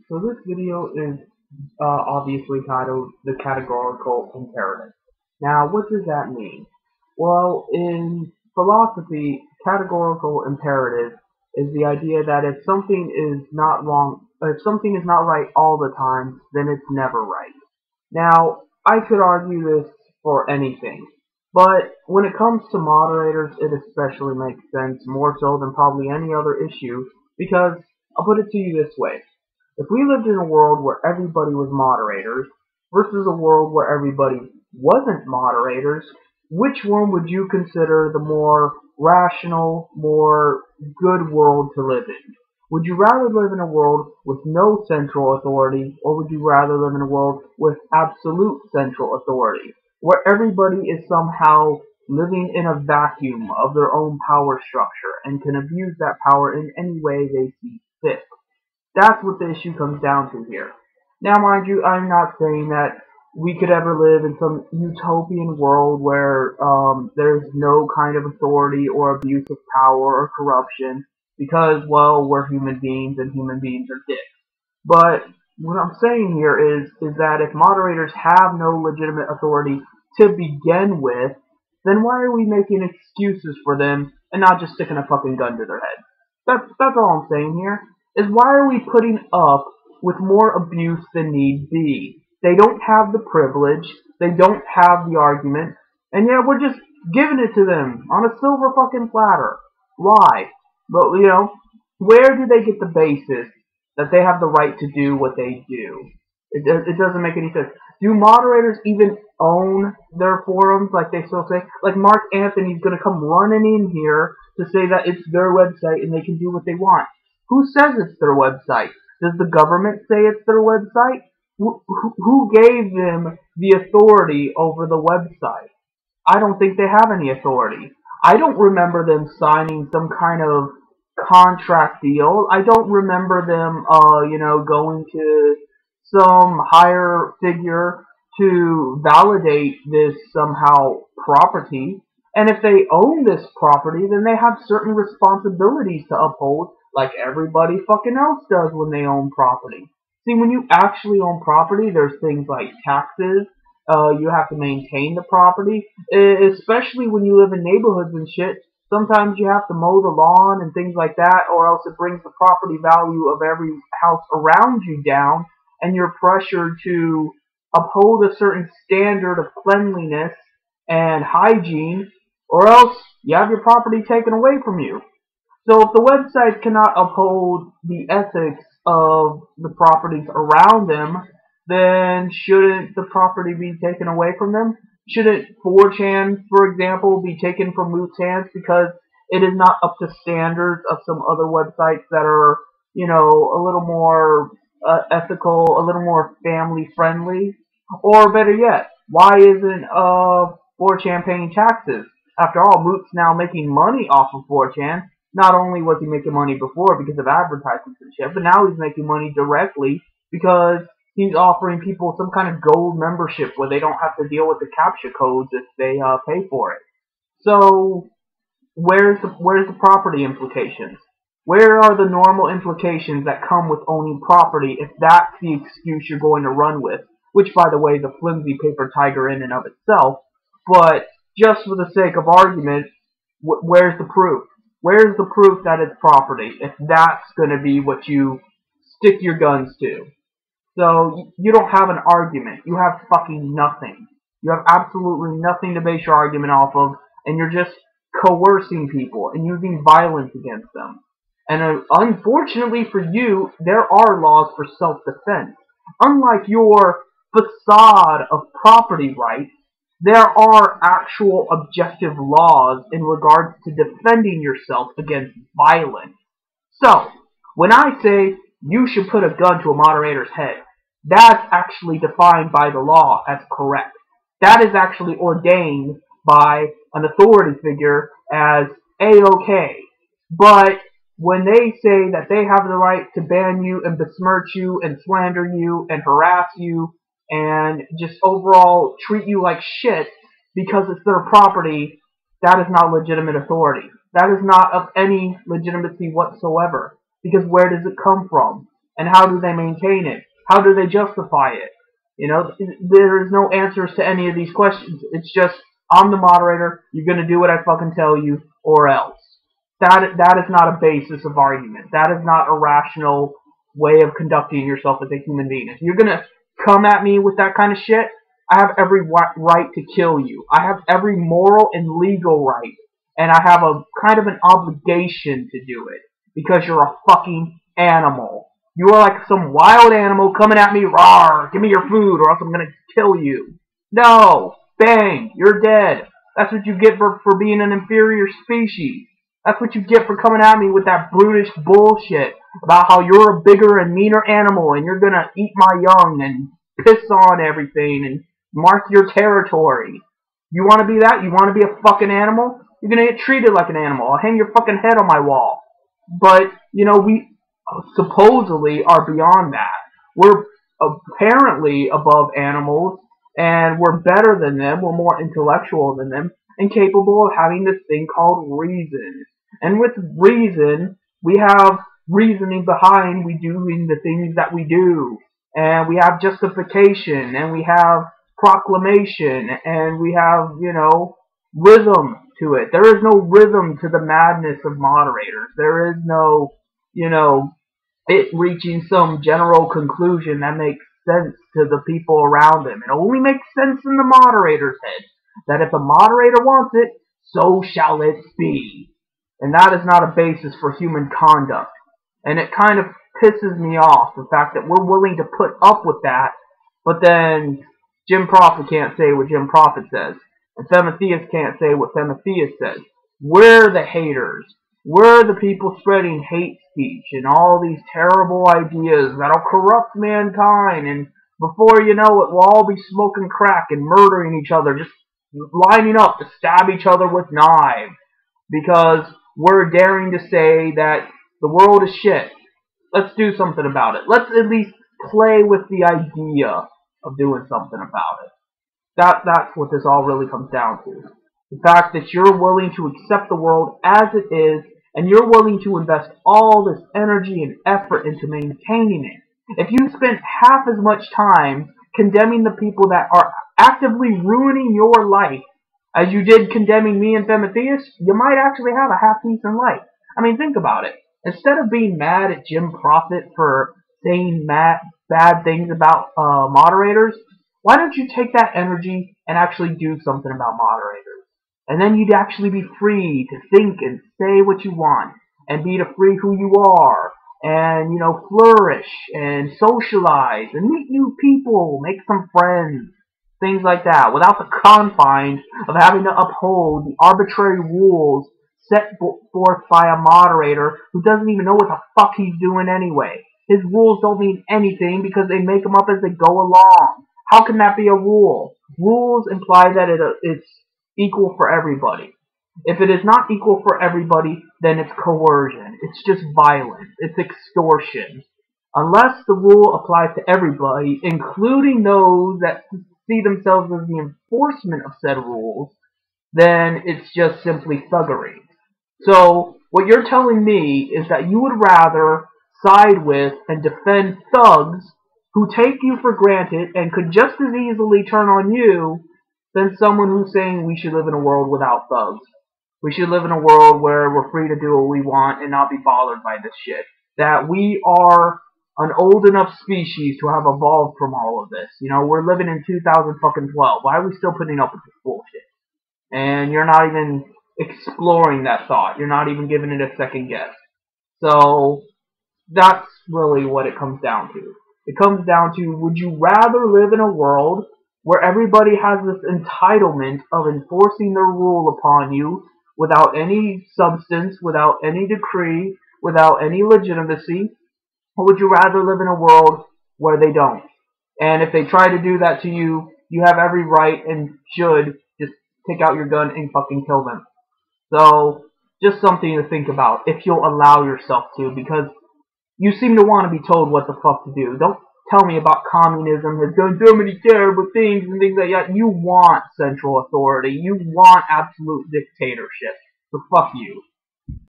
So this video is obviously titled the categorical imperative. Now, what does that mean? Well, in philosophy, categorical imperative is the idea that if something is not wrong, if something is not right all the time, then it's never right. Now, I could argue this for anything, but when it comes to moderators, it especially makes sense, more so than probably any other issue, because I'll put it to you this way. If we lived in a world where everybody was moderators versus a world where everybody wasn't moderators, which one would you consider the more rational, more good world to live in? Would you rather live in a world with no central authority, or would you rather live in a world with absolute central authority, where everybody is somehow living in a vacuum of their own power structure and can abuse that power in any way they see fit? That's what the issue comes down to here. Now, mind you, I'm not saying that we could ever live in some utopian world where there's no kind of authority or abuse of power or corruption because, well, we're human beings and human beings are dicks. But what I'm saying here is that if moderators have no legitimate authority to begin with, then why are we making excuses for them and not just sticking a fucking gun to their head? That's all I'm saying here. Is why are we putting up with more abuse than need be? They don't have the privilege, they don't have the argument, and yet we're just giving it to them on a silver fucking platter. Why? But, where do they get the basis that they have the right to do what they do? It doesn't make any sense. Do moderators even own their forums, like they still say? Like Mark Anthony's going to come running in here to say that it's their website and they can do what they want. Who says it's their website? Does the government say it's their website? Who gave them the authority over the website? I don't think they have any authority. I don't remember them signing some kind of contract deal. I don't remember them, going to some higher figure to validate this somehow property. And if they own this property, then they have certain responsibilities to uphold, like everybody fucking else does when they own property. See, when you actually own property, there's things like taxes. You have to maintain the property, especially when you live in neighborhoods and shit. Sometimes you have to mow the lawn and things like that, or else it brings the property value of every house around you down, and you're pressured to uphold a certain standard of cleanliness and hygiene, or else you have your property taken away from you. So if the website cannot uphold the ethics of the properties around them, then shouldn't the property be taken away from them? Shouldn't 4chan, for example, be taken from Loot's hands because it is not up to standards of some other websites that are, a little more ethical, a little more family friendly? Or better yet, why isn't 4chan paying taxes? After all, Loot's now making money off of 4chan. Not only was he making money before because of advertisements and shit, but now he's making money directly because he's offering people some kind of gold membership where they don't have to deal with the CAPTCHA codes if they pay for it. So where's the property implications? Where are the normal implications that come with owning property if that's the excuse you're going to run with? Which, by the way, is a flimsy paper tiger in and of itself. But just for the sake of argument, where's the proof? Where's the proof that it's property if that's going to be what you stick your guns to? So you don't have an argument. You have fucking nothing. You have absolutely nothing to base your argument off of, and you're just coercing people and using violence against them. And unfortunately for you, there are laws for self-defense. Unlike your facade of property rights, there are actual objective laws in regards to defending yourself against violence. So, when I say you should put a gun to a moderator's head, that's actually defined by the law as correct. That is actually ordained by an authority figure as A-OK. But when they say that they have the right to ban you and besmirch you and slander you and harass you and just overall treat you like shit because it's their property, that is not legitimate authority. That is not of any legitimacy whatsoever. Because where does it come from? And how do they maintain it? How do they justify it? You know, there's no answers to any of these questions. It's just, I'm the moderator, you're going to do what I fucking tell you, or else. That is not a basis of argument. That is not a rational way of conducting yourself as a human being. If you're going to come at me with that kind of shit, I have every right to kill you. I have every moral and legal right. And I have a kind of an obligation to do it. Because you're a fucking animal. You are like some wild animal coming at me, rawr, give me your food or else I'm going to kill you. No! Bang! You're dead. That's what you get for being an inferior species. That's what you get for coming at me with that brutish bullshit about how you're a bigger and meaner animal and you're going to eat my young and piss on everything and mark your territory. You want to be that? You want to be a fucking animal? You're going to get treated like an animal. I'll hang your fucking head on my wall. But, you know, we supposedly are beyond that. We're apparently above animals, and we're better than them, we're more intellectual than them, and capable of having this thing called reason. And with reason, we have reasoning behind we doing the things that we do. And we have justification, and we have proclamation, and we have, you know, rhythm to it. There is no rhythm to the madness of moderators. There is no, you know, it reaching some general conclusion that makes sense to the people around them. It only makes sense in the moderator's head. That if the moderator wants it, so shall it be. And that is not a basis for human conduct. And it kind of pisses me off, the fact that we're willing to put up with that, but then Jim Prophet can't say what Jim Prophet says. And Fematheist can't say what Fematheist says. We're the haters. We're the people spreading hate speech and all these terrible ideas that'll corrupt mankind. And before you know it, we'll all be smoking crack and murdering each other, just lining up to stab each other with knives. Because we're daring to say that the world is shit. Let's do something about it. Let's at least play with the idea of doing something about it. That's what this all really comes down to. The fact that you're willing to accept the world as it is, and you're willing to invest all this energy and effort into maintaining it. If you spent half as much time condemning the people that are actively ruining your life as you did condemning me and Fematheist, you might actually have a half-decent life. I mean, think about it. Instead of being mad at Jim Prophet for saying bad things about moderators, why don't you take that energy and actually do something about moderators? And then you'd actually be free to think and say what you want, and be to free who you are, and, you know, flourish, and socialize, and meet new people, make some friends, things like that, without the confines of having to uphold the arbitrary rules set forth by a moderator who doesn't even know what the fuck he's doing anyway. His rules don't mean anything because they make them up as they go along. How can that be a rule? Rules imply that it's equal for everybody. If it is not equal for everybody, then it's coercion. It's just violence. It's extortion. Unless the rule applies to everybody, including those that see themselves as the enforcement of said rules, then it's just simply thuggery. So, what you're telling me is that you would rather side with and defend thugs who take you for granted and could just as easily turn on you than someone who's saying we should live in a world without thugs. We should live in a world where we're free to do what we want and not be bothered by this shit. That we are an old enough species to have evolved from all of this. You know, we're living in 2012. Why are we still putting up with this bullshit? And you're not even exploring that thought. You're not even giving it a second guess. So, that's really what it comes down to. It comes down to, would you rather live in a world where everybody has this entitlement of enforcing their rule upon you without any substance, without any decree, without any legitimacy? Or would you rather live in a world where they don't? And if they try to do that to you, you have every right and should just take out your gun and fucking kill them. So, just something to think about if you'll allow yourself to, because you seem to want to be told what the fuck to do. Don't tell me about communism has done so many terrible things and things like that. You want central authority. You want absolute dictatorship. So fuck you.